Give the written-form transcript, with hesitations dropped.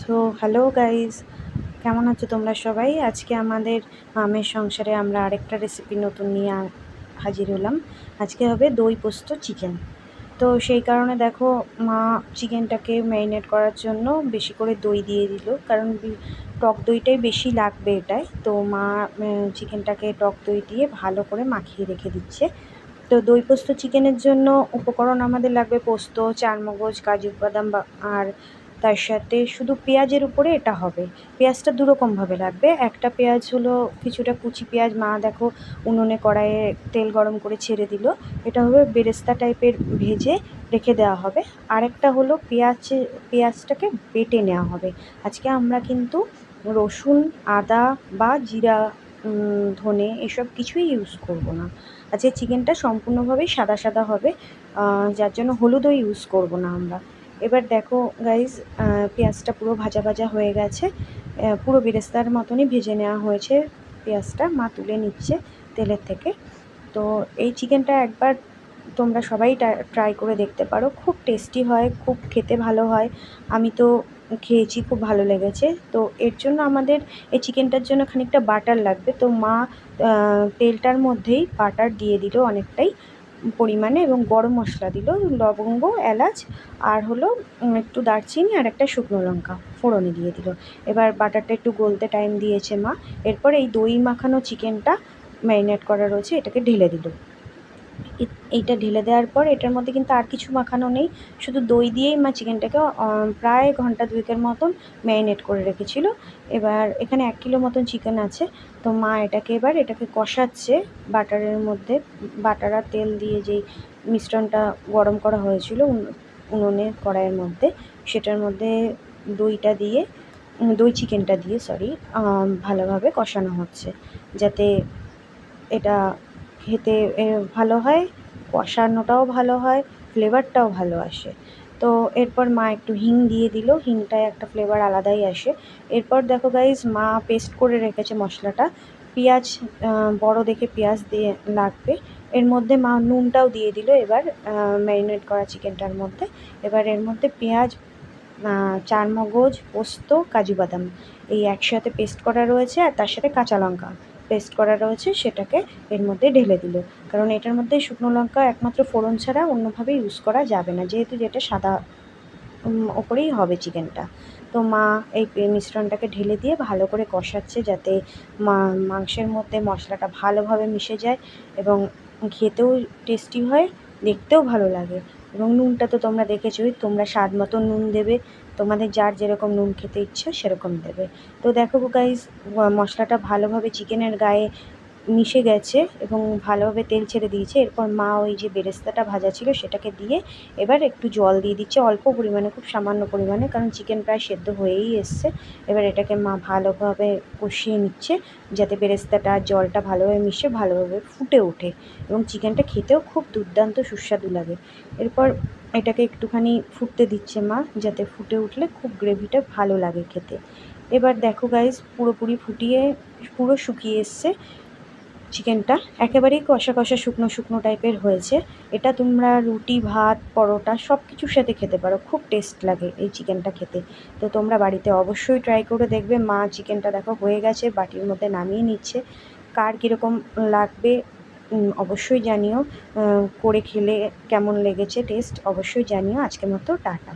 তো hello guys, কেমন আছো তোমরা সবাই? আজকে আমাদের মামের সংসারে আমরা আরেকটা রেসিপি নতুন নিয়ে হাজির হলাম। আজকে হবে দই পোস্ত চিকেন। তো সেই কারণে দেখো, মা চিকেনটাকে ম্যারিনেট করার জন্য বেশি করে দই দিয়ে দিল, কারণ টক দইটাই বেশি লাগবে এটায়। তো মা চিকেনটাকে টক দই দিয়ে ভালো করে মাখিয়ে রেখে দিচ্ছে। তো দই পোস্ত চিকেনের জন্য উপকরণ আমাদের লাগবে পোস্ত, চারমগজ, কাজু বাদাম আর তার সাথে শুধু পেঁয়াজের উপরে এটা হবে। পেঁয়াজটা দুরকমভাবে লাগবে। একটা পেঁয়াজ হলো কিছুটা কুচি পেঁয়াজ, মা দেখো উনুনে কড়াইয়ে তেল গরম করে ছেড়ে দিল, এটা হবে বেরেস্তা টাইপের, ভেজে রেখে দেওয়া হবে। আরেকটা হলো পেঁয়াজটাকে বেটে নেওয়া হবে। আজকে আমরা কিন্তু রসুন, আদা বা জিরা, ধনে এসব কিছুই ইউজ করব না। আজকে চিকেনটা সম্পূর্ণভাবেই সাদা সাদা হবে, যার জন্য হলুদও ইউজ করব না আমরা। এবার দেখো গাইজ, পেঁয়াজটা পুরো ভাজা ভাজা হয়ে গেছে, পুরো বেরেস্তার মতনই ভেজে নেওয়া হয়েছে। পেঁয়াজটা মা তুলে নিচ্ছে তেলের থেকে। তো এই চিকেনটা একবার তোমরা সবাই ট্রাই করে দেখতে পারো, খুব টেস্টি হয়, খুব খেতে ভালো হয়। আমি তো খেয়েছি, খুব ভালো লেগেছে। তো এর জন্য আমাদের এই চিকেনটার জন্য খানিকটা বাটার লাগবে। তো মা তেলটার মধ্যেই বাটার দিয়ে দিল অনেকটাই পরিমাণে, এবং গরম মশলা দিল, লবঙ্গ, এলাচ আর হলো একটু দারচিনি আর একটা শুকনো লঙ্কা ফোড়নে দিয়ে দিল। এবার বাটারটা একটু গলতে টাইম দিয়েছে মা। এরপর এই দই মাখানো চিকেনটা ম্যারিনেট করা রয়েছে এটাকে ঢেলে দিল। এইটা ঢেলে দেওয়ার পর এটার মধ্যে কিন্তু আর কিছু মাখানো নেই, শুধু দই দিয়েই মা চিকেনটাকে প্রায় ঘন্টা দুয়েকের মতন ম্যারিনেট করে রেখেছিল। এবার এখানে 1 কিলো মতন চিকেন আছে। তো মা এটাকে কষাচ্ছে বাটারের মধ্যে। বাটার আর তেল দিয়ে যেই মিশ্রণটা গরম করা হয়েছিল উনুনের কড়াইয়ের মধ্যে, সেটার মধ্যে দই চিকেনটা দিয়ে ভালোভাবে কষানো হচ্ছে, যাতে এটা খেতে ভালো হয়, কষানোটাও ভালো হয়, ফ্লেভারটাও ভালো আসে। তো এরপর মা একটু হিং দিয়ে দিল, হিংটায় একটা ফ্লেভার আলাদাই আসে। এরপর দেখো গাইজ, মা পেস্ট করে রেখেছে মশলাটা। পেঁয়াজ, বড় দেখে পেঁয়াজ দিয়ে লাগবে। এর মধ্যে মা নুনটাও দিয়ে দিল এবার ম্যারিনেট করা চিকেনটার মধ্যে। এবার এর মধ্যে পেঁয়াজ, চারমগজ, পোস্ত, কাজু বাদাম এই একসাথে পেস্ট করা রয়েছে, আর তার সাথে কাঁচা লঙ্কা পেস্ট করা রয়েছে, সেটাকে এর মধ্যে ঢেলে দিল। কারণ এটার মধ্যে শুকনো লঙ্কা একমাত্র ফোড়ন ছাড়া অন্যভাবে ইউজ করা যাবে না, যেহেতু যেটা সাদা ওপরেই হবে চিকেনটা। তো মা এই মিশ্রণটাকে ঢেলে দিয়ে ভালো করে কষাচ্ছে, যাতে মাংসের মধ্যে মশলাটা ভালোভাবে মিশে যায় এবং খেতেও টেস্টি হয়, দেখতেও ভালো লাগে। এবং নুনটা তো তোমরা দেখেছোই, তোমরা স্বাদ মতো নুন দেবে, তোমাদের যার যেরকম নুন খেতে ইচ্ছা সেরকম দেবে। তো দেখো গাইজ, মশলাটা ভালোভাবে চিকেনের গায়ে মিশে গেছে এবং ভালোভাবে তেল ছেড়ে দিয়েছে। এরপর মা ওই যে বেরেস্তাটা ভাজা ছিল সেটাকে দিয়ে এবার একটু জল দিয়ে দিচ্ছে, অল্প পরিমাণে, খুব সামান্য পরিমাণে, কারণ চিকেন প্রায় সেদ্ধ হয়েই এসছে। এবার এটাকে মা ভালোভাবে কষিয়ে নিচ্ছে, যাতে বেরেস্তাটা আর জলটা ভালোভাবে মিশে ভালোভাবে ফুটে ওঠে এবং চিকেনটা খেতেও খুব দুর্দান্ত সুস্বাদু লাগে। এরপর এটাকে একটুখানি ফুটতে দিচ্ছে মা, যাতে ফুটে উঠলে খুব গ্রেভিটা ভালো লাগে খেতে। এবার দেখো গাইজ, পুরোপুরি পুরো শুকিয়ে এসছে চিকেনটা, একেবারেই কষা কষা শুকনো শুকনো টাইপের হয়েছে। এটা তোমরা রুটি, ভাত, পরোটা সব কিছুর সাথে খেতে পারো, খুব টেস্ট লাগে এই চিকেনটা খেতে। তো তোমরা বাড়িতে অবশ্যই ট্রাই করে দেখবে। মা চিকেনটা দেখো হয়ে গেছে, বাটির মধ্যে নামিয়ে নিচ্ছে। কার কীরকম লাগবে অবশ্যই জানিও, করে খেলে কেমন লেগেছে টেস্ট অবশ্যই জানিও। আজকের মতো টাটা।